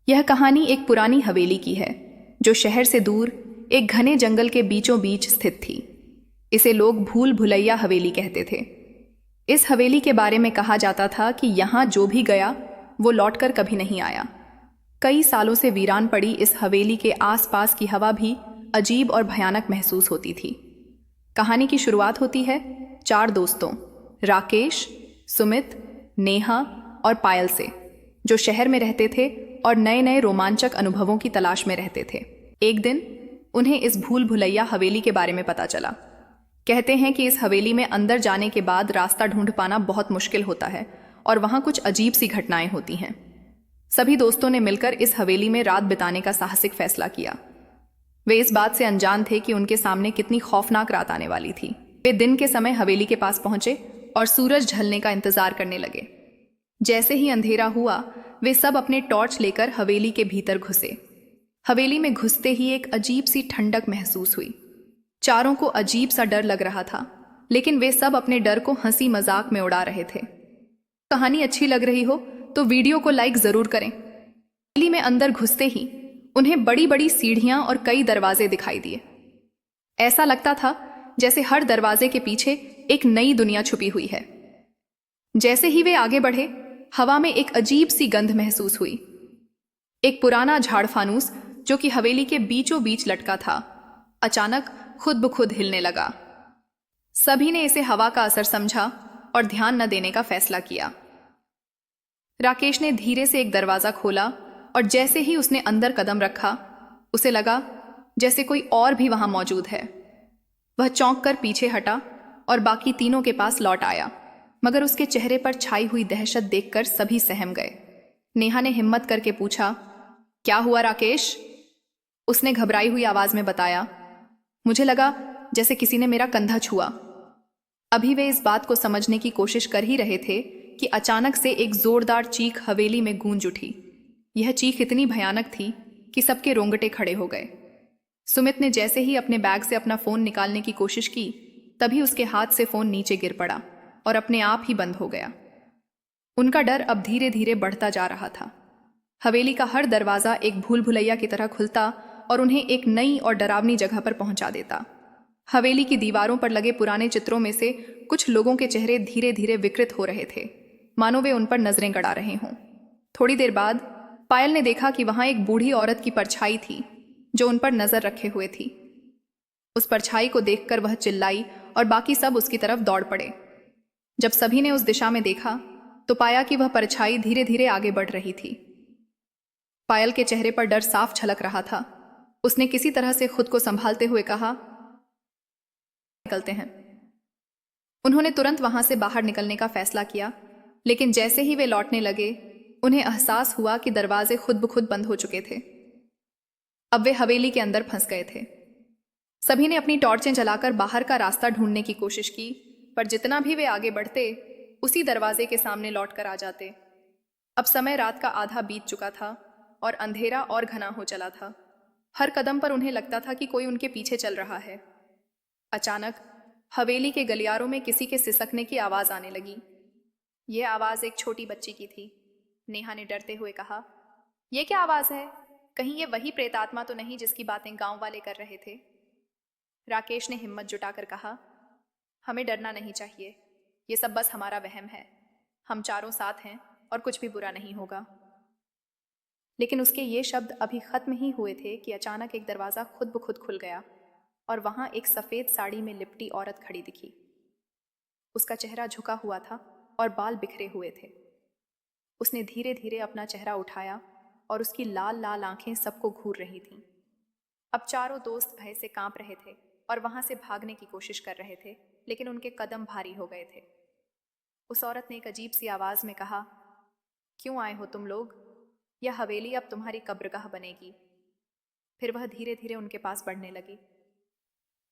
यह कहानी एक पुरानी हवेली की है जो शहर से दूर एक घने जंगल के बीचों बीच स्थित थी। इसे लोग भूल भुलैया हवेली कहते थे। इस हवेली के बारे में कहा जाता था कि यहाँ जो भी गया वो लौटकर कभी नहीं आया। कई सालों से वीरान पड़ी इस हवेली के आसपास की हवा भी अजीब और भयानक महसूस होती थी। कहानी की शुरुआत होती है 4 दोस्तों राकेश, सुमित, नेहा और पायल से, जो शहर में रहते थे और नए नए रोमांचक अनुभवों की तलाश में रहते थे। एक दिन उन्हें इस भूल भुलैया हवेली के बारे में पता चला। कहते हैं कि इस हवेली में अंदर जाने के बाद रास्ता ढूंढ पाना बहुत मुश्किल होता है और वहां कुछ अजीब सी घटनाएं होती हैं। सभी दोस्तों ने मिलकर इस हवेली में रात बिताने का साहसिक फैसला किया। वे इस बात से अनजान थे कि उनके सामने कितनी खौफनाक रात आने वाली थी। वे दिन के समय हवेली के पास पहुंचे और सूरज ढलने का इंतजार करने लगे। जैसे ही अंधेरा हुआ वे सब अपने टॉर्च लेकर हवेली के भीतर घुसे। हवेली में घुसते ही एक अजीब सी ठंडक महसूस हुई। चारों को अजीब सा डर लग रहा था, लेकिन वे सब अपने डर को हंसी मजाक में उड़ा रहे थे। कहानी अच्छी लग रही हो तो वीडियो को लाइक जरूर करें। हवेली में अंदर घुसते ही उन्हें बड़ी बड़ी सीढ़ियां और कई दरवाजे दिखाई दिए। ऐसा लगता था जैसे हर दरवाजे के पीछे एक नई दुनिया छुपी हुई है। जैसे ही वे आगे बढ़े हवा में एक अजीब सी गंध महसूस हुई। एक पुराना झाड़ फानूस जो कि हवेली के बीचों बीच लटका था, अचानक खुद ब खुद हिलने लगा। सभी ने इसे हवा का असर समझा और ध्यान न देने का फैसला किया। राकेश ने धीरे से एक दरवाजा खोला और जैसे ही उसने अंदर कदम रखा उसे लगा जैसे कोई और भी वहां मौजूद है। वह चौंक कर पीछे हटा और बाकी तीनों के पास लौट आया, मगर उसके चेहरे पर छाई हुई दहशत देखकर सभी सहम गए। नेहा ने हिम्मत करके पूछा, क्या हुआ राकेश? उसने घबराई हुई आवाज में बताया, मुझे लगा जैसे किसी ने मेरा कंधा छुआ। अभी वे इस बात को समझने की कोशिश कर ही रहे थे कि अचानक से एक जोरदार चीख हवेली में गूंज उठी। यह चीख इतनी भयानक थी कि सबके रोंगटे खड़े हो गए। सुमित ने जैसे ही अपने बैग से अपना फोन निकालने की कोशिश की, तभी उसके हाथ से फोन नीचे गिर पड़ा और अपने आप ही बंद हो गया। उनका डर अब धीरे धीरे बढ़ता जा रहा था। हवेली का हर दरवाजा एक भूल भुलैया की तरह खुलता और उन्हें एक नई और डरावनी जगह पर पहुंचा देता। हवेली की दीवारों पर लगे पुराने चित्रों में से कुछ लोगों के चेहरे धीरे धीरे विकृत हो रहे थे, मानो वे उन पर नजरें गड़ा रहे हों। थोड़ी देर बाद पायल ने देखा कि वहां एक बूढ़ी औरत की परछाई थी जो उन पर नजर रखे हुए थी। उस परछाई को देखकर वह चिल्लाई और बाकी सब उसकी तरफ दौड़ पड़े। जब सभी ने उस दिशा में देखा तो पाया कि वह परछाई धीरे धीरे आगे बढ़ रही थी। पायल के चेहरे पर डर साफ झलक रहा था। उसने किसी तरह से खुद को संभालते हुए कहा, निकलते हैं। उन्होंने तुरंत वहां से बाहर निकलने का फैसला किया, लेकिन जैसे ही वे लौटने लगे उन्हें एहसास हुआ कि दरवाजे खुद ब खुद बंद हो चुके थे। अब वे हवेली के अंदर फंस गए थे। सभी ने अपनी टॉर्चें जलाकर बाहर का रास्ता ढूंढने की कोशिश की, पर जितना भी वे आगे बढ़ते उसी दरवाजे के सामने लौटकर आ जाते। अब समय रात का आधा बीत चुका था और अंधेरा और घना हो चला था। हर कदम पर उन्हें लगता था कि कोई उनके पीछे चल रहा है। अचानक हवेली के गलियारों में किसी के सिसकने की आवाज आने लगी। यह आवाज एक छोटी बच्ची की थी। नेहा ने डरते हुए कहा, यह क्या आवाज है? कहीं ये वही प्रेतात्मा तो नहीं जिसकी बातें गांव वाले कर रहे थे? राकेश ने हिम्मत जुटाकर कहा, हमें डरना नहीं चाहिए, ये सब बस हमारा वहम है। हम चारों साथ हैं और कुछ भी बुरा नहीं होगा। लेकिन उसके ये शब्द अभी खत्म ही हुए थे कि अचानक एक दरवाजा खुद ब खुद खुल गया और वहां एक सफेद साड़ी में लिपटी औरत खड़ी दिखी। उसका चेहरा झुका हुआ था और बाल बिखरे हुए थे। उसने धीरे धीरे अपना चेहरा उठाया और उसकी लाल लाल आंखें सबको घूर रही थीं। अब चारों दोस्त भय से कांप रहे थे और वहां से भागने की कोशिश कर रहे थे, लेकिन उनके कदम भारी हो गए थे। उस औरत ने एक अजीब सी आवाज में कहा, क्यों आए हो तुम लोग? यह हवेली अब तुम्हारी कब्रगाह बनेगी। फिर वह धीरे धीरे उनके पास बढ़ने लगी।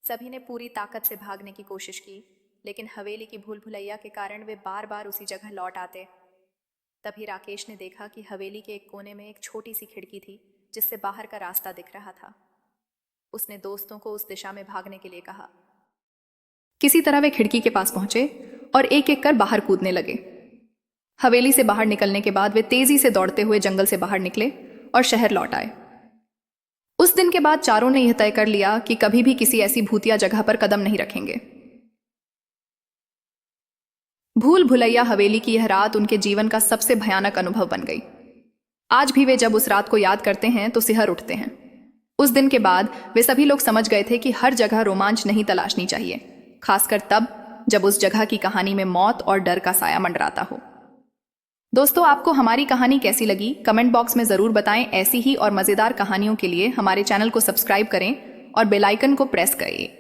सभी ने पूरी ताकत से भागने की कोशिश की, लेकिन हवेली की भूल भुलैया के कारण वे बार बार उसी जगह लौट आते। तभी राकेश ने देखा कि हवेली के एक कोने में एक छोटी सी खिड़की थी जिससे बाहर का रास्ता दिख रहा था। उसने दोस्तों को उस दिशा में भागने के लिए कहा। किसी तरह वे खिड़की के पास पहुंचे और एक एक कर बाहर कूदने लगे। हवेली से बाहर निकलने के बाद वे तेजी से दौड़ते हुए जंगल से बाहर निकले और शहर लौट आए। उस दिन के बाद चारों ने यह तय कर लिया कि कभी भी किसी ऐसी भूतिया जगह पर कदम नहीं रखेंगे। भूल भुलैया हवेली की यह रात उनके जीवन का सबसे भयानक अनुभव बन गई। आज भी वे जब उस रात को याद करते हैं तो सिहर उठते हैं। उस दिन के बाद वे सभी लोग समझ गए थे कि हर जगह रोमांच नहीं तलाशनी चाहिए, खासकर तब जब उस जगह की कहानी में मौत और डर का साया मंडराता हो। दोस्तों, आपको हमारी कहानी कैसी लगी कमेंट बॉक्स में ज़रूर बताएं। ऐसी ही और मज़ेदार कहानियों के लिए हमारे चैनल को सब्सक्राइब करें और बेल आइकन को प्रेस करें।